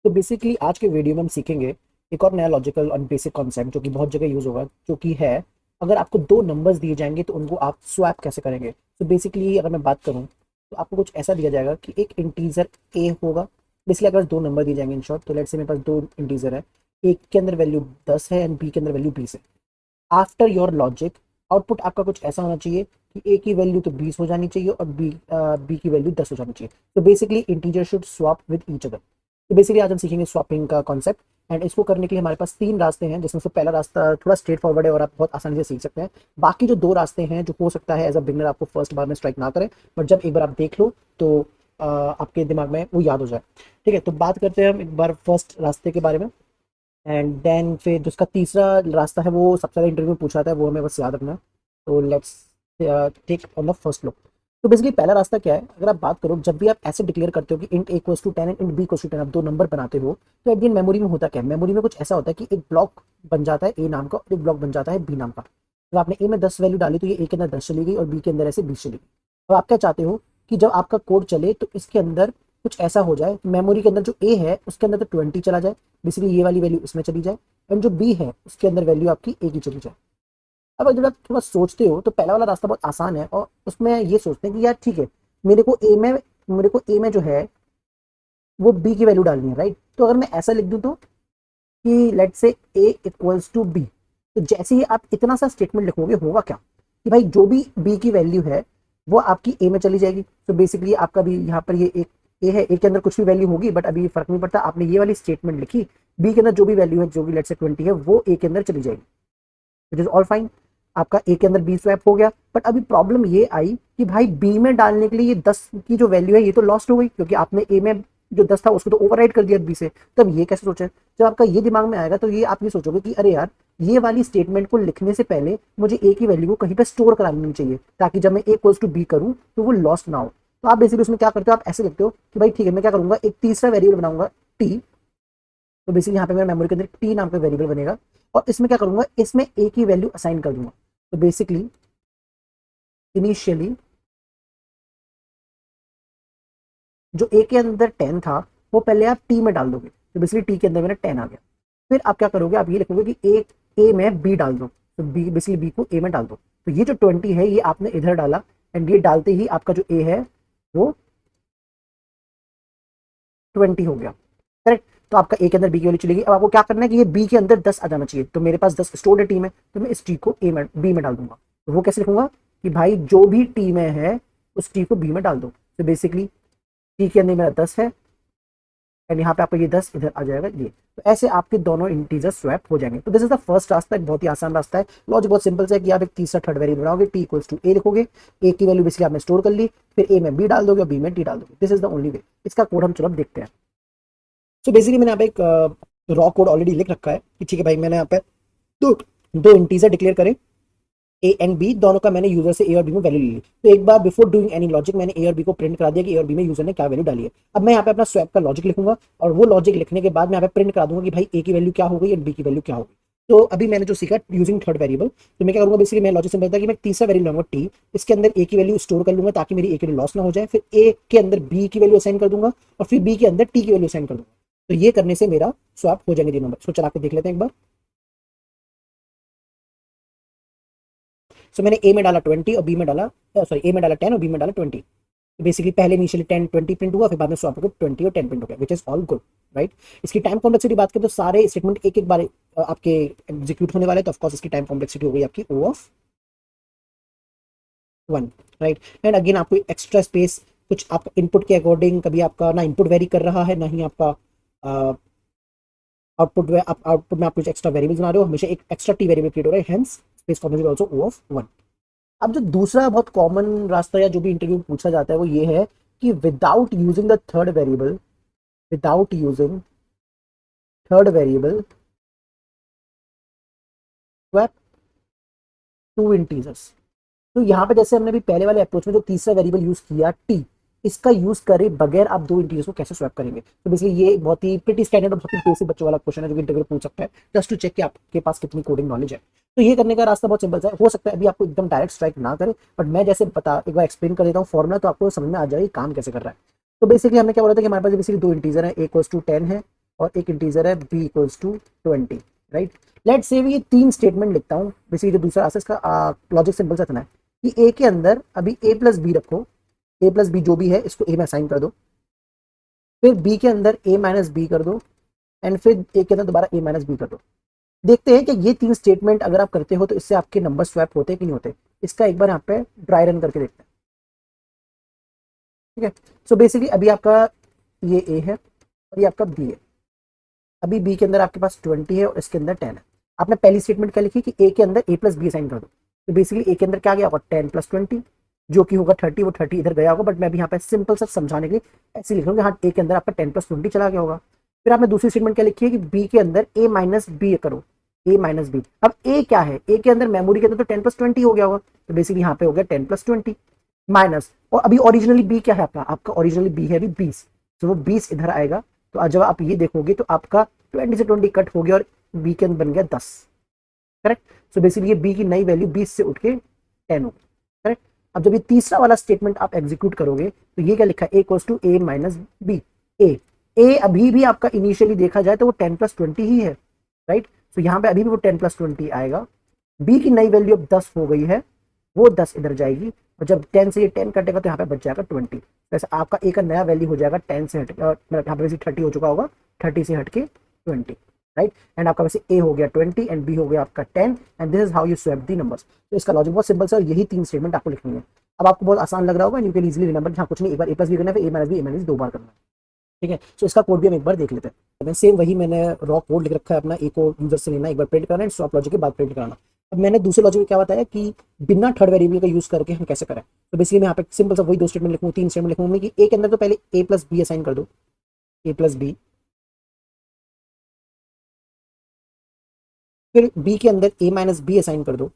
तो बेसिकली आज के वीडियो में हम सीखेंगे एक और नया लॉजिकल और बेसिक कॉन्सेप्ट जो कि बहुत जगह यूज होगा, जो कि है अगर आपको दो नंबर्स दिए जाएंगे तो उनको आप स्वैप कैसे करेंगे। तो बेसिकली अगर मैं बात करूं तो आपको कुछ ऐसा दिया जाएगा कि एक इंटीजर ए होगा। बेसिकली अगर दो नंबर दिए जाएंगे इन शॉर्ट, तो लेट्स से मेरे पास दो इंटीजर है, एक के अंदर वैल्यू 10 है एंड बी के अंदर वैल्यू 20 है। आफ्टर योर लॉजिक आउटपुट आपका कुछ ऐसा होना चाहिए कि ए की वैल्यू तो 20 हो जानी चाहिए और बी की वैल्यू 10 हो जानी चाहिए। तो basically integer should swap with each other. तो बेसिकली आज हम सीखेंगे स्वैपिंग का कॉन्सेप्ट। एंड इसको करने के लिए हमारे पास तीन रास्ते हैं, जिसमें से पहला रास्ता थोड़ा स्ट्रेट फॉरवर्ड है और आप बहुत आसानी से सीख सकते हैं। बाकी जो दो रास्ते हैं जो हो सकता है एज अ बिगनर आपको फर्स्ट बार में स्ट्राइक ना करें, बट जब एक बार आप देख लो तो आपके दिमाग में वो याद हो जाए। ठीक है, तो बात करते हैं हम एक बार फर्स्ट रास्ते के बारे में। एंड देन फिर जो उसका तीसरा रास्ता है वो सबसे ज़्यादा इंटरव्यू में पूछा जाता है, वो हमें बस याद रखना है। तो let's take on the first look. तो बेसिकली पहला रास्ता क्या है, अगर आप बात करो जब भी आप ऐसे डिक्लेयर करते हो कि int a = 10 and int b = 10, आप दो नंबर बनाते हो, तो एट द एंड मेमोरी में होता क्या है, मेमोरी में कुछ ऐसा होता है कि एक ब्लॉक बन जाता है ए नाम का और एक ब्लॉक बन जाता है बी नाम का। जब आपने ए में 10 वैल्यू डाली तो ये ए के अंदर 10 चली गई और बी के अंदर ऐसे 20 चली गई। अब आप क्या चाहते हो कि जब आपका कोड चले तो इसके अंदर कुछ ऐसा हो जाए, मेमोरी के अंदर जो ए है उसके अंदर तो 20 चला जाए, बेसिकली ये वाली वैल्यू इसमें चली जाए, एंड जो बी है उसके अंदर वैल्यू आपकी ए की चली जाए। अब जब आप थोड़ा सोचते हो तो पहला वाला रास्ता बहुत आसान है और उसमें ये सोचते हैं कि यार ठीक है, मेरे को ए में मेरे को ए में जो है वो बी की वैल्यू डालनी है, राइट। तो अगर मैं ऐसा लिख दूं तो कि लेट्स से a = b, तो जैसे ही आप इतना सा स्टेटमेंट लिखोगे होगा क्या कि भाई जो भी b की वैल्यू है वो आपकी a में चली जाएगी। तो बेसिकली आपका भी यहाँ पर ये एक ए है, ए के अंदर कुछ भी वैल्यू होगी बट अभी फर्क नहीं पड़ता, आपने ये वाली स्टेटमेंट लिखी, बी के अंदर जो भी वैल्यू है, जो भी लेट्स से 20 है, वो ए के अंदर चली जाएगी, विच इज ऑल फाइन। आपका ए के अंदर बी स्वैप हो गया। बट अभी प्रॉब्लम ये आई कि भाई बी में डालने के लिए ये 10 की जो वैल्यू है ये तो लॉस्ट हो गई, क्योंकि आपने ए में जो 10 था उसको तो ओवरराइड कर दिया बी से। तब ये कैसे सोचे, जब आपका ये दिमाग में आएगा तो ये आप ये सोचोगे कि अरे यार, ये वाली स्टेटमेंट को लिखने से पहले मुझे ए की वैल्यू को कहीं पे स्टोर करा लेनी चाहिए, ताकि जब मैं a = b करूं तो वो लॉस्ट ना हो। तो आप बेसिकली उसमें क्या करते हो, आप ऐसे लिखते हो कि भाई ठीक है, मैं क्या करूंगा, एक तीसरा वेरिएबल बनाऊंगा टी। तो बेसिकली यहाँ पे मेरा मेमोरी के अंदर टी नाम का वेरिएबल बनेगा और इसमें क्या करूंगा, इसमें ए की वैल्यू असाइन कर दूंगा। तो बेसिकली इनिशियली जो ए के अंदर 10 था वो पहले आप टी में डाल दोगे, तो बेसिकली टी के अंदर मेरा 10 आ गया। फिर आप क्या करोगे, आप ये लिखोगे कि ए में बी डाल दो, तो बी बेसिकली बी को ए में डाल दो। तो ये जो 20 है ये आपने इधर डाला, एंड ये डालते ही आपका जो ए है वो 20 हो गया, करेक्ट। तो आपका ए के अंदर बी की वैल्यू चलेगी। अब आपको क्या करना है कि ये बी के अंदर 10 आ जाना चाहिए, तो मेरे पास 10 स्टोर्ड है टी में, तो मैं इस टी को ए में बी में डाल दूंगा। तो वो कैसे लिखूंगा कि भाई जो भी टी में है उस टी को बी में डाल दो। तो बेसिकली टी के अंदर मेरा 10 है एंड यहाँ पे आपका ये 10 इधर आ जाएगा ये। तो ऐसे आपके दोनों इंटीजर स्वैप हो जाएंगे। तो दिस इज द फर्स्ट रास्ता, एक बहुत ही आसान रास्ता है। लॉजिक बहुत सिंपल है कि आप एक तीसरा थर्ड वेरिएबल बनाओगे, t = a लिखोगे, a की वैल्यू बेसिकली आपने स्टोर कर ली, फिर a में b डाल दोगे और b में t डाल दोगे। This is the only way. इसका कोड हम चलो अब देखते हैं। सो बेसिकली मैंने यहाँ पे एक रॉ कोड ऑलरेडी लिख रखा है कि ठीक है भाई, मैंने यहाँ पे दो दो इंटीजर डिक्लेयर करे, ए एंड बी दोनों का मैंने यूजर से ए और बी में वैल्यू ली। तो एक बार बिफोर डूइंग एनी लॉजिक मैंने ए और बी को प्रिंट करा दिया कि ए और बी में यूजर ने क्या वैल्यू डाली है। अब मैं यहाँ पे अपना स्वैप का लॉजिक लिखूंगा और वो लॉजिक लिखने के बाद मैं यहाँ पे प्रिंट करा दूंगा कि भाई ए की वैल्यू क्या हो गई एंड बी की वैल्यू क्या हो गई। तो अभी मैंने जो सीखा यूजिंग थर्ड वेरिएबल, तो मैं क्या करूंगा, बेसिकली मैं लॉजिक से बताया कि मैं तीसरा वेरिएबल लूंगा टी, इसके अंदर ए की वैल्यू स्टोर कर लूंगा ताकि मेरी ए की वैल्यू लॉस ना हो जाए, फिर ए के अंदर बी की वैल्यू असाइन कर दूंगा और फिर बी के अंदर टी की वैल्यू असाइन कर दूंगा। तो ये करने से मेरा स्वैप हो जाएंगे तीन नंबर। सो चला के देख लेते हैं एक बार। सो मैंने ए में डाला 20 और बी में डाला, सॉरी, ए में डाला 10 और बी में डाला 20। बेसिकली पहले इनिशियली 10 20 प्रिंट हुआ, फिर बाद में स्वैप होकर 20 और 10 प्रिंट हो गया, which is all good, right. इसकी टाइम कॉम्प्लेक्सिटी बात करें तो सारे स्टेटमेंट एक एक बार आपके एग्जीक्यूट होने वाले, तो ऑफकोर्स इसकी टाइम कॉम्प्लेक्सिटी हो गई आपकी O(1), राइट। एंड अगेन आपको एक्स्ट्रा स्पेस कुछ आपका इनपुट के अकॉर्डिंग, कभी आपका ना इनपुट वेरी कर रहा है ना ही आपका आउटपुट में आप कुछ एक्स्ट्रा वेरिएबल्स बना रहे हो, हमेशा एक एक्स्ट्रा टी वेरिएबल क्रिएट हो रहा है, hence space complexity also O(1). अब जो दूसरा बहुत कॉमन रास्ता या जो भी इंटरव्यू में पूछा जाता है वो ये है कि without using third variable swap two integers. तो यहाँ पे जैसे हमने भी पहले वाले अप्रोच में जो तीसरा वेरिएबल यूज किया टी, इसका यूज करे बगैर आप दो इंटीजर्स को कैसे स्वैप करेंगे। तो बेसिकली ये बहुत ही प्रीटी स्टैंडर्ड और बहुत ही बेसिक बच्चों वाला क्वेश्चन है जो कि इंटरव्यू पूछ सकता है, जस्ट टू चेक कि आपके पास कितनी कोडिंग नॉलेज है। तो ये करने का रास्ता बहुत सिंपल है। हो सकता है अभी आपको एकदम डायरेक्ट स्ट्राइक ना करे, बट मैं जैसे बता एक बार एक्सप्लेन कर देता हूँ फॉर्मुला, तो आपको समझ में आ जाएगा काम कैसे कर रहा है। तो बेसिकली हमने क्या बोला था कि हमारे पास बेसिकली दो इंटीजर है, a = 10 है और एक इंटीजर है b equals to 20, right. Let's say ये तीन स्टेटमेंट लिखता हूँ। बेसिकली जो दूसरा आंसर इसका लॉजिक सिंपल सा इतना है कि a के अंदर अभी a प्लस बी रखो, a प्लस बी जो भी है इसको a में असाइन कर दो, फिर b के अंदर a माइनस बी कर दो, एंड फिर a के अंदर दोबारा a माइनस बी कर दो। देखते हैं कि ये तीन स्टेटमेंट अगर आप करते हो तो इससे आपके नंबर स्वैप होते हैं कि नहीं होते। इसका एक बार यहाँ पे ड्राई रन करके देखते हैं, ठीक है। सो बेसिकली अभी आपका ये a है और ये आपका b है। अभी b के अंदर आपके पास 20 है और इसके अंदर 10 है। आपने पहली स्टेटमेंट क्या लिखी कि a के अंदर a प्लस बी असाइन कर दो, तो बेसिकली a के अंदर क्या गया होगा 10 प्लस 20 जो कि होगा 30, वो 30 इधर गया होगा, बट मैं अभी यहाँ पे सिंपल सा समझाने के लिए ऐसे लिख रहा हूँ कि हाँ a के अंदर आपका 10 प्लस 20 चला गया होगा। फिर आपने दूसरी स्टेटमेंट क्या लिखी है कि b के अंदर a माइनस बी करो, a माइनस बी। अब a क्या है, a के अंदर मेमोरी के अंदर तो 10 प्लस 20 हो गया होगा, तो बेसिकली यहाँ पे हो गया 10 प्लस 20 माइनस, और अभी ओरिजिनली b क्या है आपका, आपका ओरिजिनली b है अभी 20, तो वो 20 इधर आएगा। तो जब आप ये देखोगे तो आपका 20 से 20 कट हो गया और b के अंदर बन गया 10, करेक्ट। सो बेसिकली ये b की नई वैल्यू 20 से उठ के 10 होगी, करेक्ट। अब जब ये तीसरा वाला स्टेटमेंट आप एग्जीक्यूट करोगे तो ये क्या लिखा है, a equals to a minus B. A अभी भी आपका इनिशियली देखा जाए तो वो 10 प्लस 20 ही है, राइट। तो यहाँ पे अभी भी वो 10 प्लस 20 आएगा। b की नई वैल्यू अब 10 हो गई है, वो 10 इधर जाएगी, और जब 10 से ये 10 कटेगा तो यहाँ पे बच जाएगा 20। वैसे आपका a का नया वैल्यू हो जाएगा 10 से हट, मतलब यहाँ पे वैसे 30 हो चुका होगा, 30 से हट के 20, राइट। एंड आपका वैसे a हो गया 20 एंड b हो गया आपका 10, and this is how you swap the numbers. तो इसका लॉजिक बहुत सिंपल है और यही तीन स्टेटमेंट आपको लिखनी है। अब आपको बहुत आसान लग रहा होगा, यू कैन इजीली रिमेंबर, हाँ कुछ नहीं, एक बार a प्लस बी करना है, फिर a minus B, a minus दो बार करना है, ठीक है। सो इसका कोड भी हम एक बार देख लेते हैं। मैं सेम वही मैंने रॉ कोड लिख रखा है अपना, एक को यूजर से लेना, एक बार प्रिंट करना है, स्वैप लॉजिक के बाद प्रिंट कराना। अब मैंने दूसरे लॉजिक में क्या बताया कि बिना थर्ड वेरिएबल का यूज करके हम कैसे करें। तो बेसिकली मैं यहाँ पे सिंपल सा वही दो स्टेटमेंट लिखूँ, तीन स्टेटमेंट लिखूँ कि ए के अंदर तो पहले a प्लस बी असाइन कर दो, a प्लस बी, फिर b के अंदर a माइनस बी असाइन कर दो,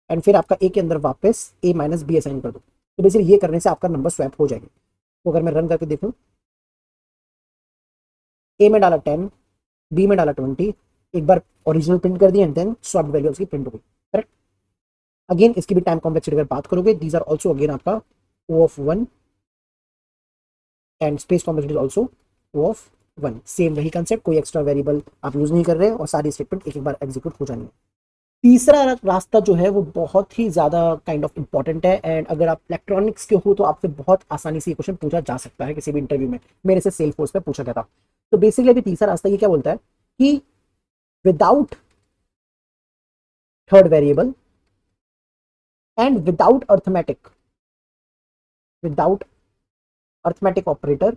एंड फिर आपका a के अंदर वापस a माइनस बी असाइन कर दो। तो बेसिकली ये करने से आपका नंबर स्वैप हो जाएगा। तो अगर मैं रन करके देखूँ, a में डाला 10, b में डाला 20, एक बार ओरिजिनल प्रिंट कर दिया एंड देन स्वैप वैल्यू उसकी प्रिंट हो गई, करेक्ट। अगेन इसकी भी टाइम कॉम्प्लेक्सिटी अगर बात करोगे, दीज आर ऑल्सो अगेन आपका O of 1 and space complexity also O of 1, same वही कंसेप्ट, कोई एक्स्ट्रा वेरिएबल आप यूज नहीं कर रहे और सारी स्टेटमेंट एक एक बार एग्जीक्यूट हो जानी है। तीसरा रास्ता जो है वो बहुत ही ज्यादा काइंड ऑफ इंपॉर्टेंट है, एंड अगर आप इलेक्ट्रॉनिक्स के हो तो आपसे बहुत आसानी से ये क्वेश्चन पूछा जा सकता है किसी भी इंटरव्यू में। मेरे से सेल फोर्स पे पूछा गया था। तो बेसिकली अभी तीसरा रास्ता ये क्या बोलता है कि without third variable and without arithmetic operator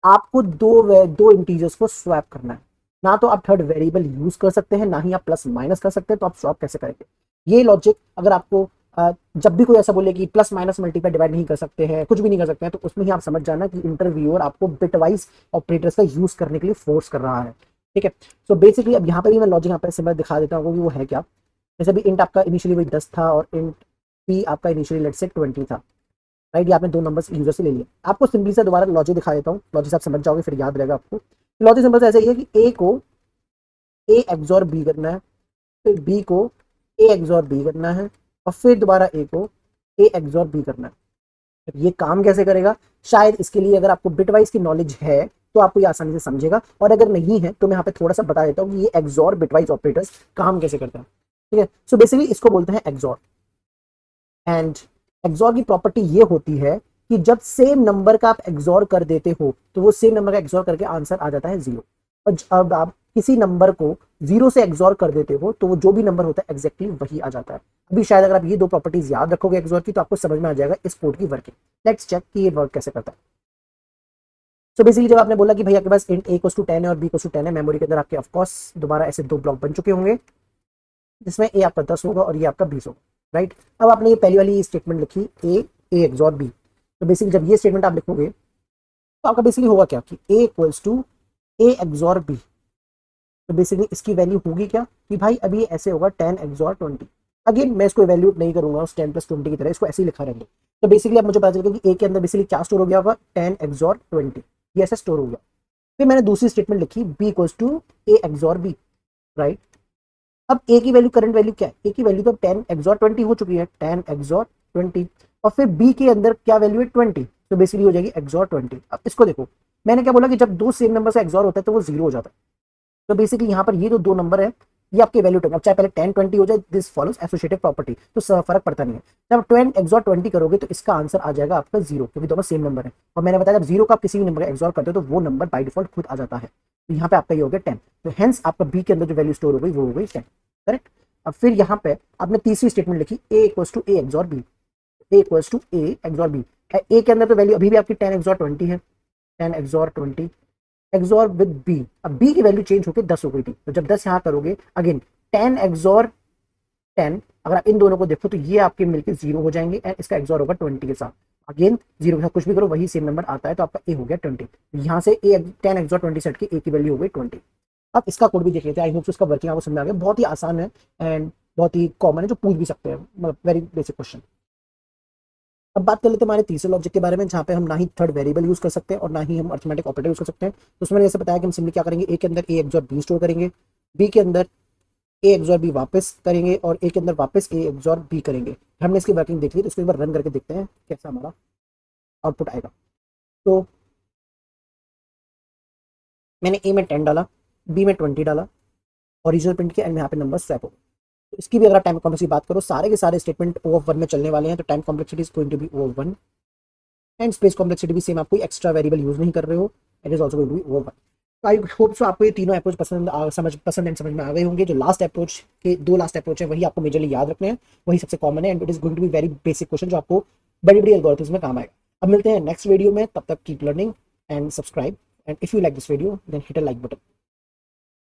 आपको दो इंटीजर्स को स्वैप करना है। ना तो आप थर्ड वेरिएबल यूज कर सकते हैं, ना ही आप प्लस माइनस कर सकते हैं, तो आप स्वैप कैसे करेंगे। ये लॉजिक अगर आपको जब भी कोई ऐसा बोले कि प्लस माइनस मल्टीप्लाई डिवाइड नहीं कर सकते हैं, कुछ भी नहीं कर सकते हैं, तो उसमें ही आप समझ जाना कि इंटरव्यूअर आपको बिटवाइज ऑपरेटर्स का यूज करने के लिए फोर्स कर रहा है, ठीक है। सो बेसिकली अब यहाँ पे भी मैं लॉजिक यहाँ पे सिंपल दिखा देता हूँ कि वो है क्या। जैसे भी इंट आपका इनिशियली वही 10 था और इंट पी आपका इनिशियली लेट्स से 20 था, राइट। ये आपने दो नंबर्स यूजर से ले लिए। आपको सिंपली से दोबारा लॉजिक दिखा देता हूँ, लॉजिक आप समझ जाओगे फिर याद रहेगा आपको। लॉजिक सिंपल से ऐसा ही है कि ए को ए एक्सॉर बी करना है, फिर बी को ए एक्सॉर बी करना है, और फिर दोबारा ए को ए एक्सॉर बी करना है। ये काम कैसे करेगा, शायद इसके लिए अगर आपको बिटवाइज की नॉलेज है तो आपको ये आसानी से समझेगा, और अगर नहीं है तो मैं यहाँ पे थोड़ा सा बता देता हूँ कि ये एक्सॉर बिटवाइज ऑपरेटर्स काम कैसे करते हैं, ठीक है। सो बेसिकली इसको बोलते हैं एक्सॉर, एंड एक्सॉर की प्रॉपर्टी ये होती है कि जब सेम नंबर का आप एक्सॉर कर देते हो तो वो सेम नंबर का एक्सॉर करके आंसर आ जाता है 0, और अब आप किसी नंबर को 0 से एक्सॉर कर देते हो तो वो जो भी नंबर होता है एग्जैक्टली वही आ जाता है। अभी शायद अगर आप ये दो प्रॉपर्टीज याद रखोगे एक्सॉर की तो आपको समझ में आ जाएगा इस कोड की वर्किंग। लेट्स चेक कि ये वर्क कैसे करता है। सो बेसिकली जब आपने बोला कि भाई आपके पास इंट a = 10 है और b = 10 है, मेमोरी के अंदर आपके ऑफकोर्स दोबारा ऐसे दो ब्लॉक बन चुके होंगे जिसमें a आपका 10 होगा और ये आपका 20 होगा, राइट। अब आपने ये पहली वाली स्टेटमेंट लिखी a एक्सॉर b। तो बेसिकली जब ये स्टेटमेंट आप लिखोगे तो आपका बेसिकली होगा क्या कि a = a एक्सॉर b। तो बेसिकली इसकी वैल्यू होगी क्या कि भाई अभी ऐसे होगा 10 एक्सॉर 20। अगेन मैं इसको इवैल्यूएट नहीं करूंगा उस 10 + 20 की तरह, इसको ऐसे ही लिखा रहेंगे। तो बेसिकली अब मुझे पता चल गया कि a के अंदर बेसिकली क्या स्टोर हो गया होगा, 10 एक्सॉर 20, ये ऐसे स्टोर हो गया। फिर मैंने दूसरी स्टेटमेंट लिखी b = a XOR b, right. अब a की वैल्यू करंट वैल्यू क्या है, a की वैल्यू तो 10 एक्सॉर 20 हो चुकी है, 10 एक्सॉर 20। और फिर बी के अंदर क्या वैल्यू है 20, तो बेसिकली हो जाएगी एक्सॉर 20। अब इसको देखो, मैंने क्या बोला कि जब दो सेम नंबर से एक्सॉर होता है तो वो जीरो हो जाता है। तो बेसिकली यहाँ पर ये जो दो नंबर है ये आपके वैल्यू 10, अब चाहे पहले 10 20 हो जाए, दिस फॉलोज एसोसिएटिव प्रॉपर्टी, तो फर्क पड़ता नहीं है। जब 20 एक्सॉर 20 करोगे तो इसका आंसर आ जाएगा आपका जीरो, क्योंकि दोनों सेम नंबर है। और मैंने बताया जब जीरो का आप किसी भी नंबर का एक्सॉर करते हो तो वो नंबर बाय डिफॉल्ट खुद आ जाता है। तो यहाँ पे आपका ये हो गया 10, तो हेंस आपका बी के अंदर जो वैल्यू स्टोर हो गई वो हो गई 10, करेक्ट। अब फिर यहाँ पे आपने तीसरी स्टेटमेंट लिखी A equals to A XOR B, A equals to A XOR B. A के अंदर तो वैल्यू अभी भी आपकी 10 एक्सॉर 20 है, 10 एक्सॉर 20 एक्सॉर विद बी। अब बी की वैल्यू चेंज होकर 10 हो गई थी, तो जब 10 यहाँ करोगे अगेन 10 एक्सॉर 10, अगर आप इन दोनों को देखो तो ये आपके मिलके जीरो हो जाएंगे एंड इसका एक्सॉर होगा 20 के साथ। अगेन जीरो के साथ कुछ भी करो वही सेम नंबर आता है, तो आपका ए हो गया 20। यहाँ से ए 10 एक्सॉर 20 सेट की ए की वैल्यू हो गई 20। अब इसका कोड भी देख लेते हैं, आई होप इसका वर्किंग आपको समझ में आ गया। बहुत ही आसान है एंड बहुत ही कॉमन है, जो पूछ भी सकते हैं, मतलब वेरी बेसिक क्वेश्चन। अब बात कर लेते हैं हमारे तीसरे लॉजिक के बारे में, जहाँ पे हम ना ही थर्ड वेरिएबल यूज कर सकते हैं और ना ही हम अर्थमेटिक ऑपरेटर यूज कर सकते हैं। तो उसमें जैसे बताया कि हम सिंपली क्या करेंगे, ए के अंदर ए एक्सॉर बी स्टोर करेंगे, बी के अंदर ए एक्सॉर बी वापस करेंगे और ए के अंदर वापस ए एक्सॉर बी करेंगे। हमने इसकी वर्किंग देख ली, तो इसको एक बार रन करके देखते हैं कैसा हमारा आउटपुट आएगा। तो मैंने ए में 10 डाला, बी में 20 डाला, ओरिजिनल प्रिंट किया एंड यहाँ पे नंबर स्वैप हो गए। तो इसकी भी अगर टाइम कॉम्प्लेक्सिटी बात करो, सारे के सारे स्टेटमेंट O ऑफ 1 में चलने वाले हैं, तो time complexity is going to be O of 1 and space complexity भी सेम, आप कोई एक्स्ट्रा वेरिएबल यूज नहीं कर रहे हो, it is also going to be O of 1। तो आई होप सो आपको ये तीनों अप्रोच पसंद एंड समझ में आ गए होंगे। जो लास्ट अप्रोच के दो लास्ट अप्रोच है वही आपको मेजरली याद रखने हैं, वही सबसे कॉमन है and it is going to be very basic question जो आपको बड़ी बड़ी एल्गोरिथम्स में काम आएगा। अब मिलते हैं नेक्स्ट वीडियो में, तब तक keep learning and subscribe, and if you like this video then hit a like button.